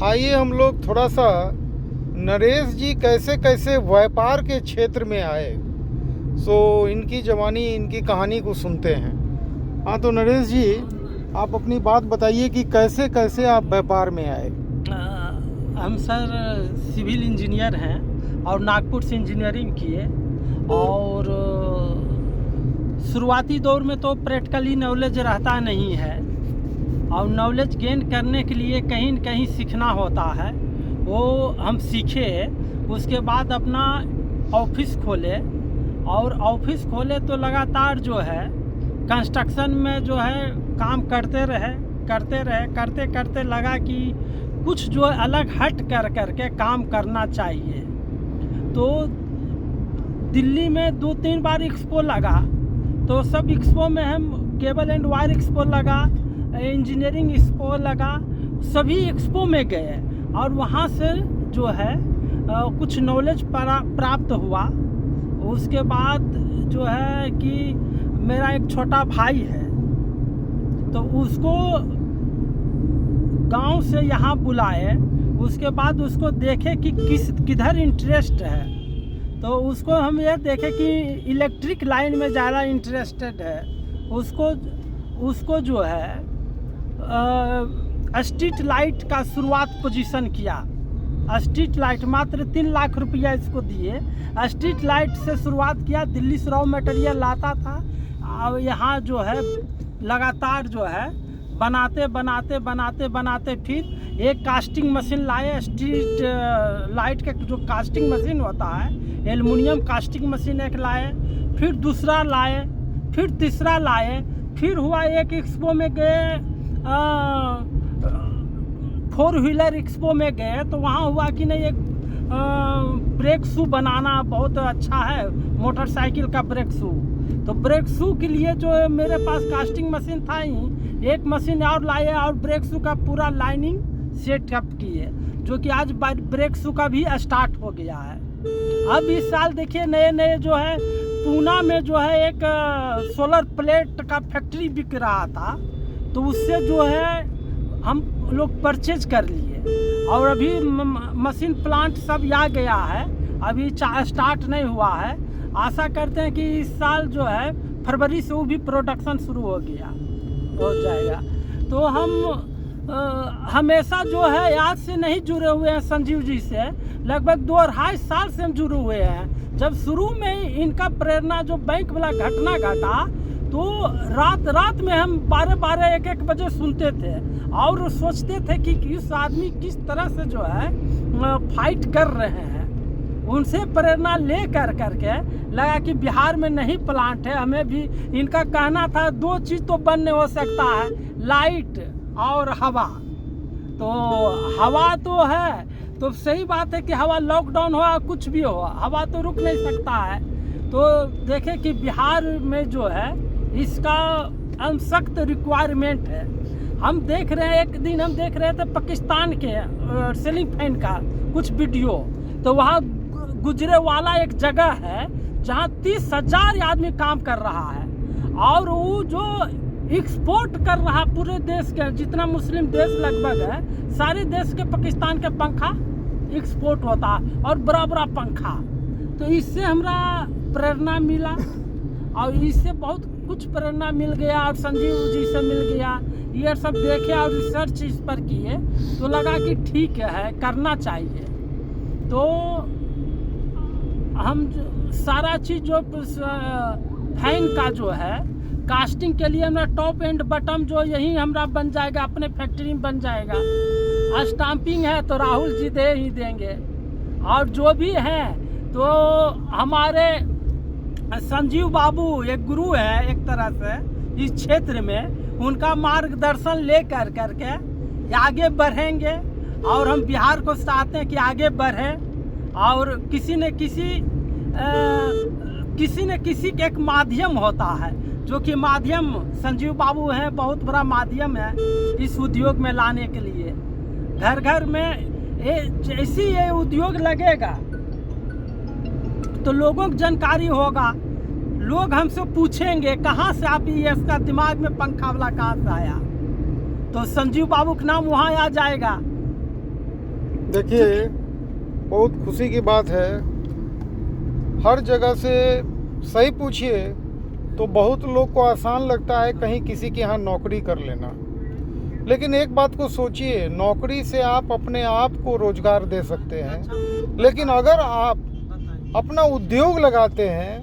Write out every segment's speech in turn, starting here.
आइए हम लोग थोड़ा सा नरेश जी कैसे कैसे व्यापार के क्षेत्र में आए, इनकी जवानी, इनकी कहानी को सुनते हैं। हाँ, तो नरेश जी आप अपनी बात बताइए कि कैसे कैसे आप व्यापार में आए। हम सर सिविल इंजीनियर हैं और नागपुर से इंजीनियरिंग किए, और शुरुआती दौर में तो प्रैक्टिकली नॉलेज रहता नहीं है, और नॉलेज गेन करने के लिए कहीं न कहीं सीखना होता है। वो हम सीखे, उसके बाद अपना ऑफिस खोले, और ऑफिस खोले तो लगातार जो है कंस्ट्रक्शन में जो है काम करते करते लगा कि कुछ जो अलग हट कर के काम करना चाहिए। तो दिल्ली में 2-3 बार एक्सपो लगा, तो सब एक्सपो में हम केबल एंड वायर एक्सपो लगा, इंजीनियरिंग एक्सपो लगा, सभी एक्सपो में गए और वहाँ से जो है कुछ नॉलेज प्राप्त हुआ। उसके बाद जो है कि मेरा एक छोटा भाई है, तो उसको गांव से यहाँ बुलाए, उसके बाद उसको देखे कि किधर इंटरेस्ट है, तो उसको हम ये देखे कि इलेक्ट्रिक लाइन में ज़्यादा इंटरेस्टेड है। उसको जो है स्ट्रीट लाइट का शुरुआत पोजीशन किया। स्ट्रीट लाइट मात्र 3 लाख रुपया इसको दिए, स्ट्रीट लाइट से शुरुआत किया। दिल्ली से रॉ मटेरियल लाता था, और यहाँ जो है लगातार जो है बनाते फिर एक कास्टिंग मशीन लाए। स्ट्रीट लाइट का जो कास्टिंग मशीन होता है, एल्युमिनियम कास्टिंग मशीन एक लाए, फिर दूसरा लाए, फिर तीसरा लाए। फिर हुआ एक एक्सपो में गए, 4 व्हीलर एक्सपो में गए, तो वहाँ हुआ कि नहीं, एक ब्रेक शू बनाना बहुत अच्छा है, मोटरसाइकिल का ब्रेक शू। तो ब्रेक शू के लिए जो है मेरे पास कास्टिंग मशीन था ही, एक मशीन और लाए और ब्रेक शू का पूरा लाइनिंग सेटअप किए, जो कि आज ब्रेक शू का भी स्टार्ट हो गया है। अब इस साल देखिए नए जो है पूना में जो है एक सोलर प्लेट का फैक्ट्री बिक रहा था, तो उससे जो है हम लोग परचेज कर लिए, और अभी मशीन प्लांट सब आ गया है, अभी स्टार्ट नहीं हुआ है। आशा करते हैं कि इस साल जो है फरवरी से वो भी प्रोडक्शन शुरू हो जाएगा। तो हम हमेशा जो है आज से नहीं जुड़े हुए हैं संजीव जी से, लगभग 2-2.5 साल से हम जुड़े हुए हैं। जब शुरू में इनका प्रेरणा जो बैंक वाला घटना घटा, तो रात में हम 12-12, 1-1 बजे सुनते थे और सोचते थे कि इस आदमी किस तरह से जो है फाइट कर रहे हैं। उनसे प्रेरणा ले करके लगा कि बिहार में नहीं प्लांट है, हमें भी। इनका कहना था 2 चीज़ तो बंद नहीं हो सकता है, लाइट और हवा। तो हवा तो है, तो सही बात है कि हवा लॉकडाउन हो कुछ भी हो, हवा तो रुक नहीं सकता है। तो देखें कि बिहार में जो है इसका सख्त रिक्वायरमेंट है। हम देख रहे हैं, एक दिन हम देख रहे थे पाकिस्तान के सीलिंग फैन का कुछ वीडियो, तो वहाँ गुजरेवाला एक जगह है जहाँ 30,000 आदमी काम कर रहा है, और वो जो एक्सपोर्ट कर रहा पूरे देश के, जितना मुस्लिम देश लगभग है, सारे देश के पाकिस्तान के पंखा एक्सपोर्ट होता, और बड़ा पंखा। तो इससे हमरा प्रेरणा मिला, और इससे बहुत कुछ प्रेरणा मिल गया, और संजीव जी से मिल गया। ये सब देखे और रिसर्च इस पर किए, तो लगा कि ठीक है, करना चाहिए। तो हम सारा चीज़ जो फैन का जो है कास्टिंग के लिए हमारा टॉप एंड बटन जो यही हमारा बन जाएगा, अपने फैक्ट्री में बन जाएगा। स्टाम्पिंग है तो राहुल जी दे ही देंगे, और जो भी है तो हमारे संजीव बाबू एक गुरु है एक तरह से इस क्षेत्र में, उनका मार्गदर्शन ले करके आगे बढ़ेंगे। और हम बिहार को चाहते हैं कि आगे बढ़े, और किसी न किसी के एक माध्यम होता है, जो कि माध्यम संजीव बाबू हैं, बहुत बड़ा माध्यम है इस उद्योग में लाने के लिए। घर में जैसे ये उद्योग लगेगा तो लोगों को जानकारी होगा, लोग हमसे पूछेंगे कहाँ से आप ये, इसका दिमाग में पंखा वाला कहाँ से आया, तो संजीव बाबू का नाम वहाँ आ जाएगा। देखिए, बहुत खुशी की बात है। हर जगह से सही पूछिए तो बहुत लोग को आसान लगता है कहीं किसी के यहाँ नौकरी कर लेना, लेकिन एक बात को सोचिए, नौकरी से आप अपने आप को रोजगार दे सकते हैं, लेकिन अगर आप अपना उद्योग लगाते हैं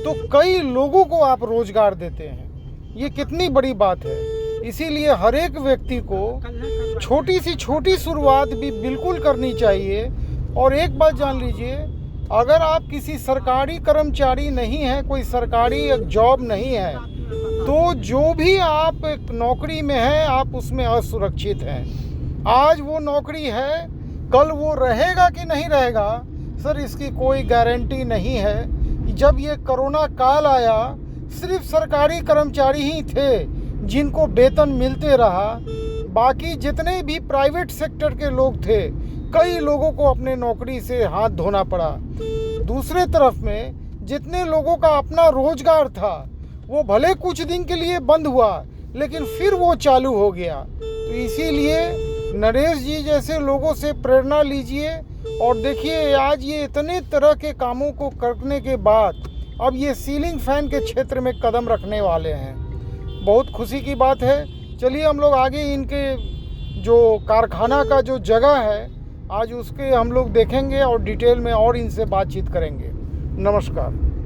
तो कई लोगों को आप रोजगार देते हैं। ये कितनी बड़ी बात है। इसीलिए हर एक व्यक्ति को छोटी सी छोटी शुरुआत भी बिल्कुल करनी चाहिए। और एक बात जान लीजिए, अगर आप किसी सरकारी कर्मचारी नहीं हैं, कोई सरकारी जॉब नहीं है, तो जो भी आप एक नौकरी में हैं आप उसमें असुरक्षित हैं। आज वो नौकरी है, कल वो रहेगा कि नहीं रहेगा सर, इसकी कोई गारंटी नहीं है। जब ये कोरोना काल आया, सिर्फ सरकारी कर्मचारी ही थे जिनको वेतन मिलते रहा, बाकी जितने भी प्राइवेट सेक्टर के लोग थे, कई लोगों को अपने नौकरी से हाथ धोना पड़ा। दूसरे तरफ में जितने लोगों का अपना रोजगार था, वो भले कुछ दिन के लिए बंद हुआ, लेकिन फिर वो चालू हो गया। तो इसीलिए नरेश जी जैसे लोगों से प्रेरणा लीजिए। और देखिए, आज ये इतने तरह के कामों को करने के बाद अब ये सीलिंग फैन के क्षेत्र में कदम रखने वाले हैं। बहुत खुशी की बात है। चलिए हम लोग आगे इनके जो कारखाना का जो जगह है, आज उसके हम लोग देखेंगे और डिटेल में और इनसे बातचीत करेंगे। नमस्कार।